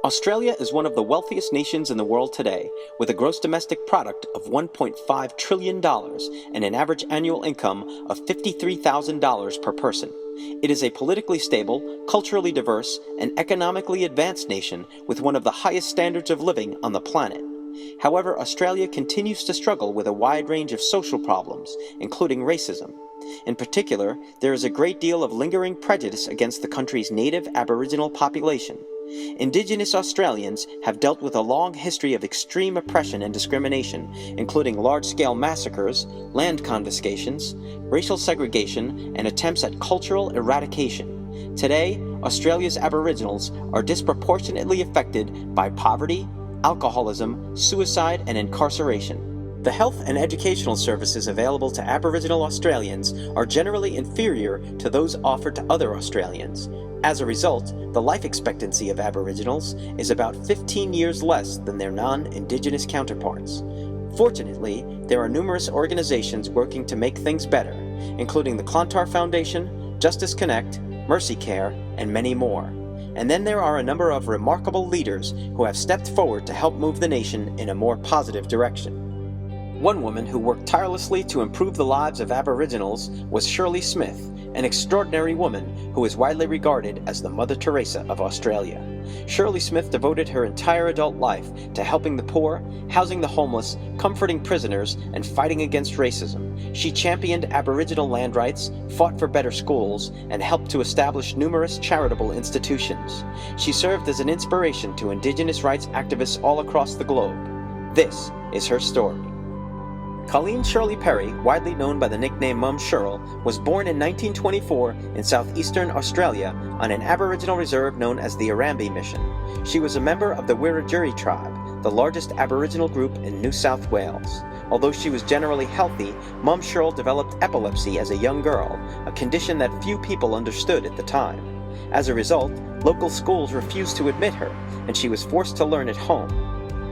Australia is one of the wealthiest nations in the world today, with a gross domestic product of $1.5 trillion and an average annual income of $53,000 per person. It is a politically stable, culturally diverse, and economically advanced nation with one of the highest standards of living on the planet. However, Australia continues to struggle with a wide range of social problems, including racism. In particular, there is a great deal of lingering prejudice against the country's native Aboriginal population. Indigenous Australians have dealt with a long history of extreme oppression and discrimination, including large-scale massacres, land confiscations, racial segregation, and attempts at cultural eradication. Today, Australia's Aboriginals are disproportionately affected by poverty, alcoholism, suicide, and incarceration. The health and educational services available to Aboriginal Australians are generally inferior to those offered to other Australians. As a result, the life expectancy of Aboriginals is about 15 years less than their non-Indigenous counterparts. Fortunately, there are numerous organizations working to make things better, including the Clontarf Foundation, Justice Connect, Mercy Care, and many more. And then there are a number of remarkable leaders who have stepped forward to help move the nation in a more positive direction. One woman who worked tirelessly to improve the lives of Aboriginals was Shirley Smith, an extraordinary woman who is widely regarded as the Mother Teresa of Australia. Shirley Smith devoted her entire adult life to helping the poor, housing the homeless, comforting prisoners, and fighting against racism. She championed Aboriginal land rights, fought for better schools, and helped to establish numerous charitable institutions. She served as an inspiration to Indigenous rights activists all across the globe. This is her story. Colleen Shirley Perry, widely known by the nickname Mum Shirl, was born in 1924 in southeastern Australia on an Aboriginal reserve known as the Arambi Mission. She was a member of the Wiradjuri tribe, the largest Aboriginal group in New South Wales. Although she was generally healthy, Mum Shirl developed epilepsy as a young girl, a condition that few people understood at the time. As a result, local schools refused to admit her, and she was forced to learn at home.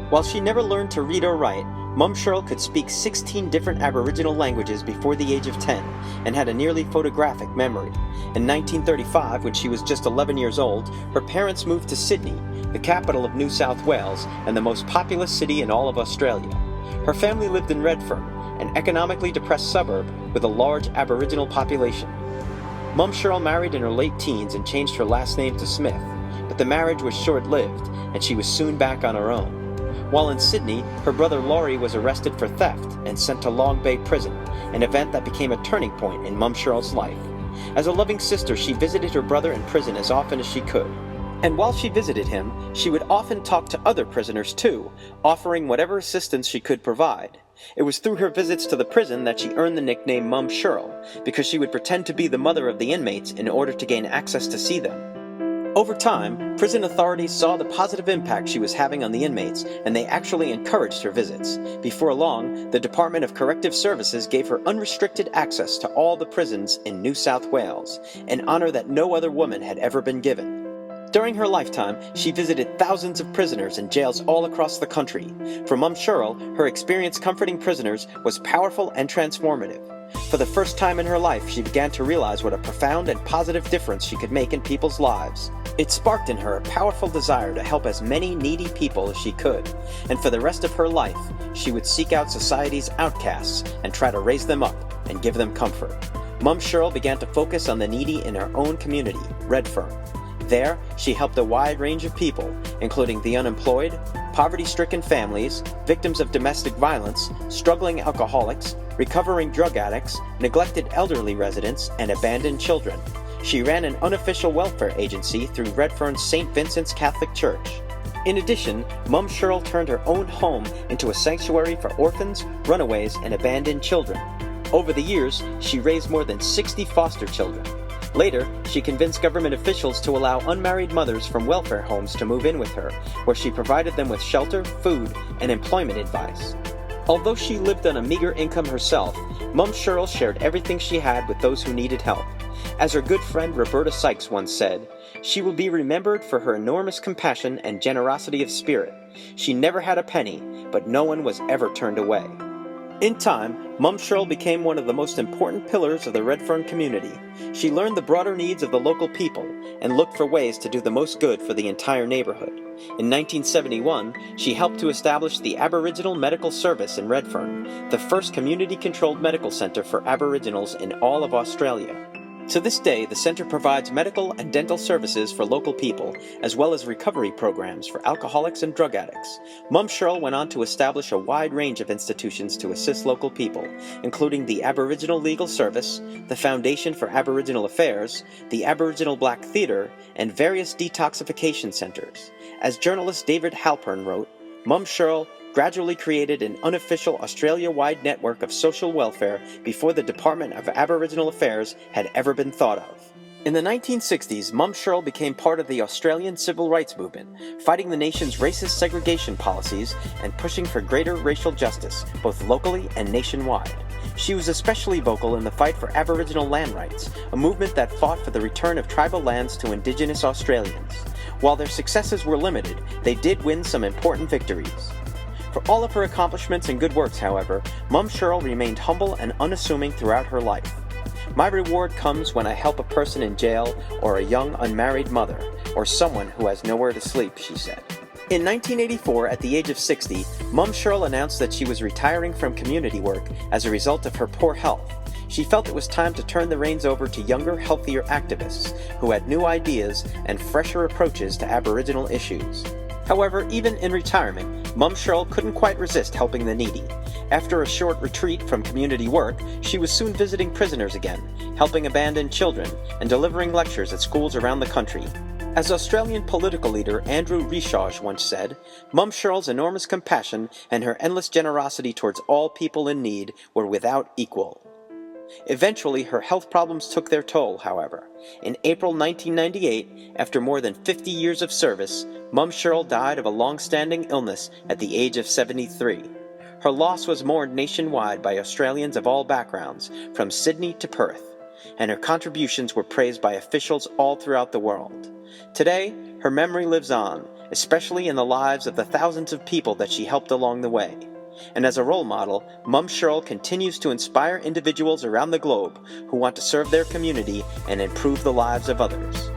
While she never learned to read or write, Mum Shirl could speak 16 different Aboriginal languages before the age of 10 and had a nearly photographic memory. In 1935, when she was just 11 years old, her parents moved to Sydney, the capital of New South Wales and the most populous city in all of Australia. Her family lived in Redfern, an economically depressed suburb with a large Aboriginal population. Mum Shirl married in her late teens and changed her last name to Smith, but the marriage was short-lived and she was soon back on her own. While in Sydney, her brother Laurie was arrested for theft and sent to Long Bay Prison, an event that became a turning point in Mum Shirl's life. As a loving sister, she visited her brother in prison as often as she could. And while she visited him, she would often talk to other prisoners too, offering whatever assistance she could provide. It was through her visits to the prison that she earned the nickname Mum Shirl, because she would pretend to be the mother of the inmates in order to gain access to see them. Over time, prison authorities saw the positive impact she was having on the inmates, and they actually encouraged her visits. Before long, the Department of Corrective Services gave her unrestricted access to all the prisons in New South Wales, an honor that no other woman had ever been given. During her lifetime, she visited thousands of prisoners in jails all across the country. For Mum Shirl, her experience comforting prisoners was powerful and transformative. For the first time in her life, she began to realize what a profound and positive difference she could make in people's lives. It sparked in her a powerful desire to help as many needy people as she could, and for the rest of her life, she would seek out society's outcasts and try to raise them up and give them comfort. Mum Shirl began to focus on the needy in her own community, Redfern. There, she helped a wide range of people, including the unemployed, poverty-stricken families, victims of domestic violence, struggling alcoholics, recovering drug addicts, neglected elderly residents, and abandoned children. She ran an unofficial welfare agency through Redfern's St. Vincent's Catholic Church. In addition, Mum Shirl turned her own home into a sanctuary for orphans, runaways, and abandoned children. Over the years, she raised more than 60 foster children. Later, she convinced government officials to allow unmarried mothers from welfare homes to move in with her, where she provided them with shelter, food, and employment advice. Although she lived on a meager income herself, Mum Shirl shared everything she had with those who needed help. As her good friend Roberta Sykes once said, "She will be remembered for her enormous compassion and generosity of spirit. She never had a penny, but no one was ever turned away." In time, Mum Shirl became one of the most important pillars of the Redfern community. She learned the broader needs of the local people and looked for ways to do the most good for the entire neighborhood. In 1971, she helped to establish the Aboriginal Medical Service in Redfern, the first community-controlled medical center for Aboriginals in all of Australia. To this day, the center provides medical and dental services for local people, as well as recovery programs for alcoholics and drug addicts. Mum Shirl went on to establish a wide range of institutions to assist local people, including the Aboriginal Legal Service, the Foundation for Aboriginal Affairs, the Aboriginal Black Theatre, and various detoxification centers. As journalist David Halpern wrote, Mum Shirl gradually created an unofficial Australia-wide network of social welfare before the Department of Aboriginal Affairs had ever been thought of. In the 1960s, Mum Shirl became part of the Australian civil rights movement, fighting the nation's racist segregation policies and pushing for greater racial justice, both locally and nationwide. She was especially vocal in the fight for Aboriginal land rights, a movement that fought for the return of tribal lands to Indigenous Australians. While their successes were limited, they did win some important victories. For all of her accomplishments and good works, however, Mum Shirl remained humble and unassuming throughout her life. My reward comes when I help a person in jail or a young unmarried mother, or someone who has nowhere to sleep, she said. In 1984, at the age of 60, Mum Shirl announced that she was retiring from community work as a result of her poor health. She felt it was time to turn the reins over to younger, healthier activists who had new ideas and fresher approaches to Aboriginal issues. However, even in retirement, Mum Shirl couldn't quite resist helping the needy. After a short retreat from community work, she was soon visiting prisoners again, helping abandoned children, and delivering lectures at schools around the country. As Australian political leader Andrew Reeshawsh once said, Mum Shirl's enormous compassion and her endless generosity towards all people in need were without equal. Eventually, her health problems took their toll, however. In April 1998, after more than 50 years of service, Mum Shirl died of a long-standing illness at the age of 73. Her loss was mourned nationwide by Australians of all backgrounds, from Sydney to Perth, and her contributions were praised by officials all throughout the world. Today, her memory lives on, especially in the lives of the thousands of people that she helped along the way. And as a role model, Mum Shirl continues to inspire individuals around the globe who want to serve their community and improve the lives of others.